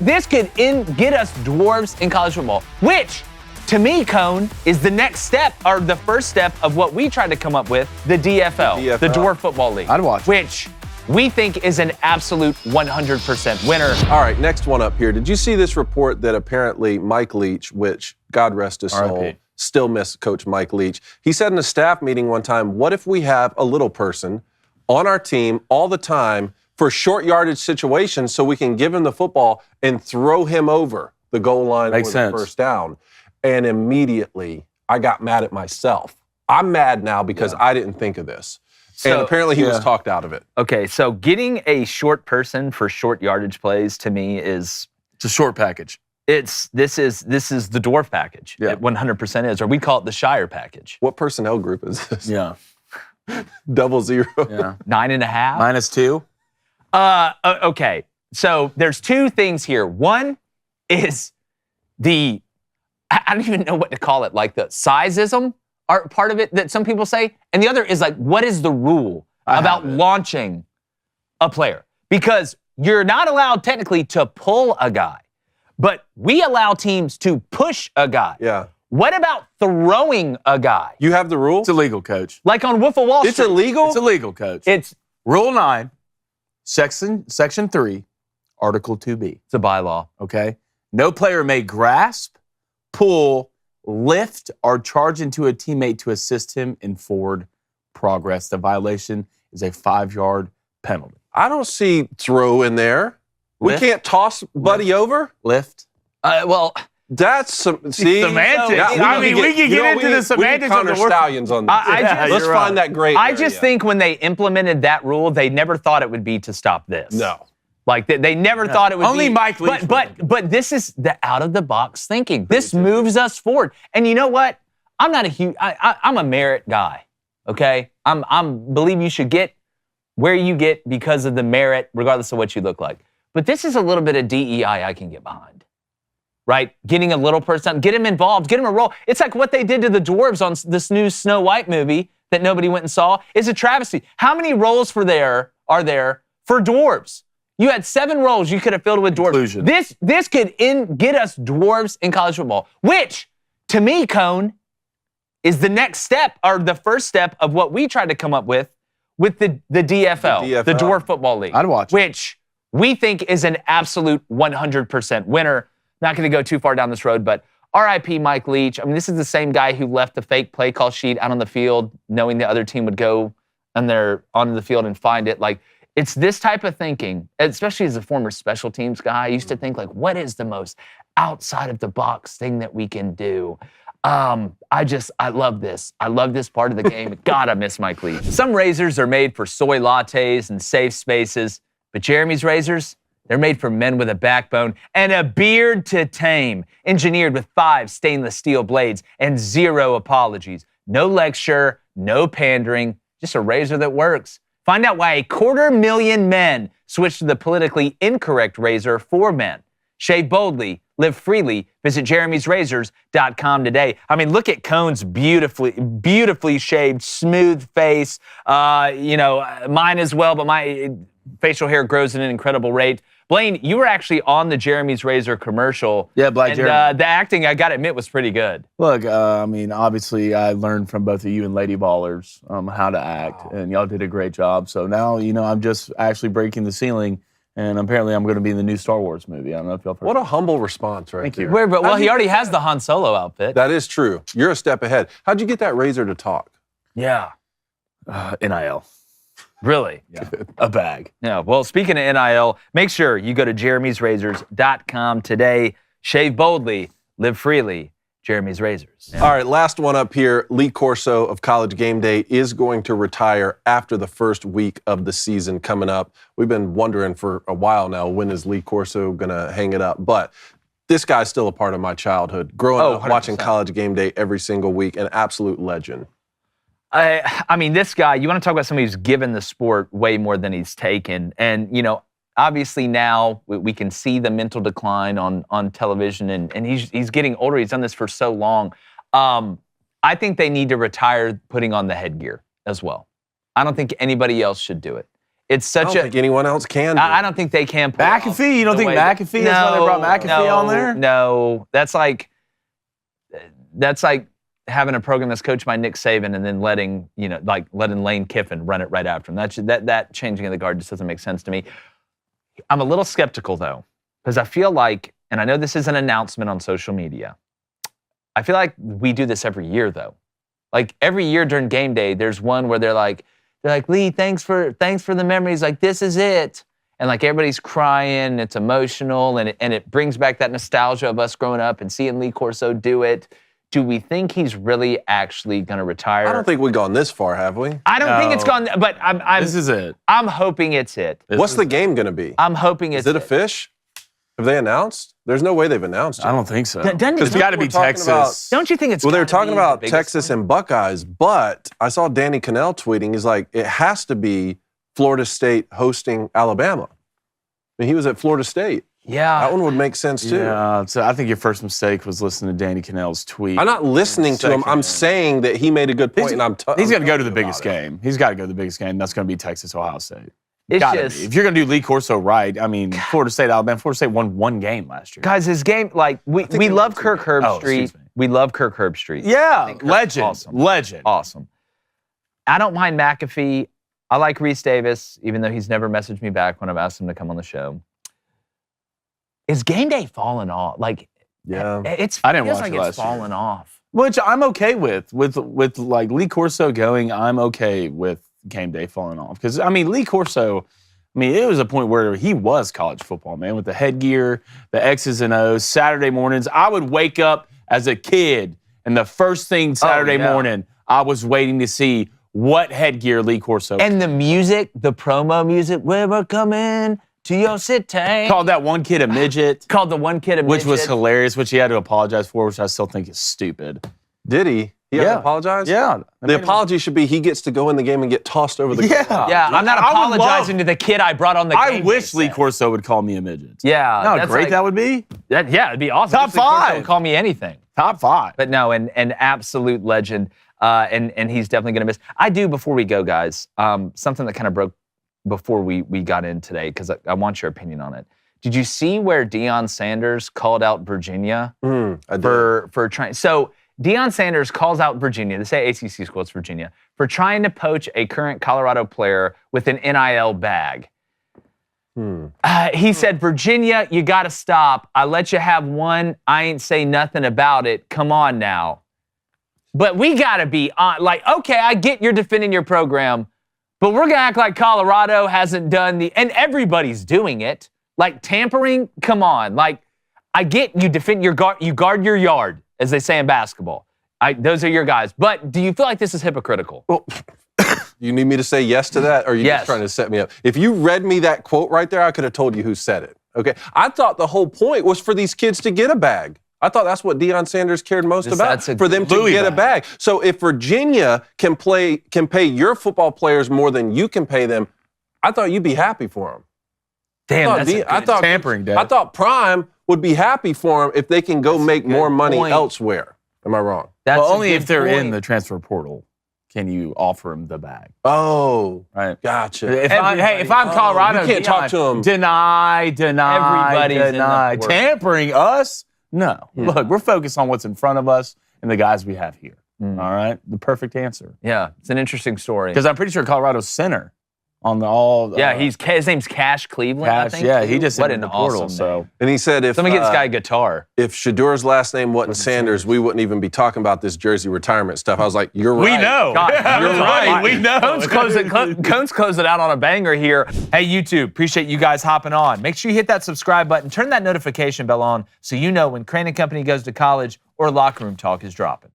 This could get us Dwarfs in college football, which, to me, Cone, is the next step, or the first step of what we tried to come up with, the DFL, the Dwarf Football League. I'd watch it. Which we think is an absolute 100% winner. All right, next one up here. Did you see this report that apparently Mike Leach, which, God rest his soul, still miss Coach Mike Leach. He said in a staff meeting one time, what if we have a little person on our team all the time for short yardage situations so we can give him the football and throw him over the goal line or the first down? And immediately, I got mad at myself. I'm mad now because I didn't think of this. So, and apparently he was talked out of it. Okay, so getting a short person for short yardage plays to me is... It's a short package. This is the dwarf package. It 100% is, or we call it the Shire package. What personnel group is this? Yeah. 00. Yeah. 9.5. -2. Okay. So there's two things here. One is I don't even know what to call it, like the sizeism are part of it that some people say. And the other is like, what is the rule about launching a player? Because you're not allowed technically to pull a guy. But we allow teams to push a guy. Yeah. What about throwing a guy? You have the rule? It's illegal, Coach. Like on Wolf of Wall Street. It's illegal? It's illegal, Coach. It's Rule 9, Section 3, Article 2B. It's a bylaw. Okay? No player may grasp, pull, lift, or charge into a teammate to assist him in forward progress. The violation is a 5-yard penalty. I don't see throw in there. Lift. We can't toss Buddy over? Lift. Well, that's see semantics. Yeah, I mean, we can get into the semantics of the the word. stallions on this. Let's find that great. I just think when they implemented that rule, they never thought it would be to stop this. No. Like they never thought it would Only be. Mike Leach. But this is the out of the box thinking. This moves us forward. And you know what? I'm not a huge. I'm a merit guy. Okay. I'm believe you should get where you get because of the merit, regardless of what you look like. But this is a little bit of DEI I can get behind, right? Getting a little person, get him involved, get him a role. It's like what they did to the Dwarves on this new Snow White movie that nobody went and saw. Is a travesty. How many roles are there for Dwarves? You had 7 roles you could have filled with Dwarves. Inclusion. This could get us Dwarves in college football, which, to me, Cone, is the next step, or the first step of what we tried to come up with the DFL, the Dwarf Football League. I'd watch it. Which we think is an absolute 100% winner. Not going to go too far down this road, but RIP Mike Leach. I mean, this is the same guy who left the fake play call sheet out on the field, knowing the other team would go onto the field and find it. Like, it's this type of thinking, especially as a former special teams guy. I used to think, like, what is the most outside of the box thing that we can do? I love this. I love this part of the game. God, I miss Mike Leach. Some razors are made for soy lattes and safe spaces. But Jeremy's razors, they're made for men with a backbone and a beard to tame. Engineered with 5 stainless steel blades and 0 apologies. No lecture, no pandering, just a razor that works. Find out why 250,000 men switch to the politically incorrect razor for men. Shave boldly, live freely. Visit jeremysrazors.com today. I mean, look at Cone's beautifully shaved, smooth face. Mine as well, but my facial hair grows at an incredible rate. Blaine, you were actually on the Jeremy's Razor commercial. Yeah, Black Jeremy. The acting, I got to admit, was pretty good. Look, I mean, obviously, I learned from both of you and Lady Ballers how to act, and y'all did a great job. So now, I'm just actually breaking the ceiling, and apparently I'm going to be in the new Star Wars movie. I don't know if y'all heard. What a humble response right Thank there. you. Well, he already has the Han Solo outfit. That is true. You're a step ahead. How'd you get that razor to talk? Yeah. NIL. Really? Yeah. A bag. Yeah. Well, speaking of NIL, make sure you go to jeremysrazors.com today. Shave boldly, live freely. Jeremy's Razors. Yeah. All right, last one up here. Lee Corso of College GameDay is going to retire after the first week of the season coming up. We've been wondering for a while now, when is Lee Corso going to hang it up? But this guy's still a part of my childhood. Growing up 100%. Watching College GameDay every single week, an absolute legend. I mean, this guy, you want to talk about somebody who's given the sport way more than he's taken. And, obviously now we can see the mental decline on television, and he's getting older. He's done this for so long. I think they need to retire putting on the headgear as well. I don't think anybody else should do it. It's such I don't think anyone else can. I don't think they can. McAfee? You don't think McAfee? That's why they brought McAfee on there? No, that's like having a program that's coached by Nick Saban and then letting Lane Kiffin run it right after him. That changing of the guard just doesn't make sense to me. I'm a little skeptical though, because I feel like, and I know this is an announcement on social media, I feel like we do this every year though. Like every year during game day, there's one where they're like, Lee, thanks for the memories. Like, this is it. And like everybody's crying, it's emotional, and it brings back that nostalgia of us growing up and seeing Lee Corso do it. Do we think he's really actually going to retire? I don't think we've gone this far, have we? I don't think it's gone, but this is it. I'm hoping it's it. What's the game going to be? I'm hoping it's it. Is it a fish? Have they announced? There's no way they've announced it. I don't think so. Because it's got to be Texas. Don't you think it's? Well, they were talking about Texas and Buckeyes, but I saw Danny Cannell tweeting. He's like, it has to be Florida State hosting Alabama. I mean, he was at Florida State. Yeah. That one would make sense too. Yeah, so I think your first mistake was listening to Danny Cannell's tweet. I'm not listening to him. I'm saying that he made a good point, he's got to go to the biggest game. He's got to go to the biggest game. That's going to be Texas, Ohio State. It's just, if you're going to do Lee Corso right, I mean, Florida State, Alabama, Florida State won one game last year. Guys, his game, like, we love Kirk Herbstreit. We love Kirk Herbstreit. Yeah, legend. Awesome. Legend. Awesome. I don't mind McAfee. I like Reese Davis, even though he's never messaged me back when I've asked him to come on the show. Is game day falling off? Like, yeah, I didn't watch like it last it's falling off. Which I'm okay with like Lee Corso going. I'm okay with game day falling off because I mean Lee Corso. I mean it was a point where he was college football, man, with the headgear, the X's and O's. Saturday mornings, I would wake up as a kid, and the first thing Saturday morning, I was waiting to see what headgear Lee Corso. And the music, the promo music, where we're coming to your city. Called that one kid a midget. Called the one kid a midget. Which was hilarious, which he had to apologize for, which I still think is stupid. Did he? He had to apologize? Yeah. The apology should be he gets to go in the game and get tossed over the goal. Yeah, I'm not apologizing to the kid I brought on the game. I wish Lee Corso would call me a midget. Yeah. You know how great that would be? Yeah, it'd be awesome. Top 5. Would call me anything. Top 5. But no, an absolute legend. And he's definitely going to miss. I do, before we go, guys, something that kind of broke before we got in today, because I want your opinion on it. Did you see where Deion Sanders called out Virginia for trying? So Deion Sanders calls out Virginia, they say ACC school, it's Virginia, for trying to poach a current Colorado player with an NIL bag. He said, Virginia, you got to stop. I let you have one. I ain't say nothing about it. Come on now. But we got to be on, like, okay, I get you're defending your program, but we're going to act like Colorado hasn't done and everybody's doing it. Like tampering, come on. Like, I get you defend you guard your yard, as they say in basketball. Those are your guys. But do you feel like this is hypocritical? Well, you need me to say yes to that, or are you just trying to set me up? If you read me that quote right there, I could have told you who said it. Okay? I thought the whole point was for these kids to get a bag. I thought that's what Deion Sanders cared most about, for them to get a bag. So if Virginia can pay your football players more than you can pay them, I thought you'd be happy for them. Damn, I thought tampering, Dad. I thought Prime would be happy for them if they can go make more money elsewhere. Am I wrong? Well, only if they're in the transfer portal can you offer them the bag. Oh, right. Gotcha. If I'm Colorado, you can't talk to them. Deny. Everybody's deny. Tampering us? No. Look, we're focused on what's in front of us and the guys we have here. All right? The perfect answer. Yeah, it's an interesting story. Because I'm pretty sure Colorado's center on the all. Yeah, his name's Cash Cleveland, I think. Yeah, he just what in an the portal. awesome So. And he said if let me get this guy a guitar. If Shadur's last name wasn't Sanders, we wouldn't even be talking about this jersey retirement stuff. I was like, you're right. We know. God, you're right. We know. Cone's closing out on a banger here. Hey, YouTube, appreciate you guys hopping on. Make sure you hit that subscribe button. Turn that notification bell on so you know when Crain & Company goes to college or locker room talk is dropping.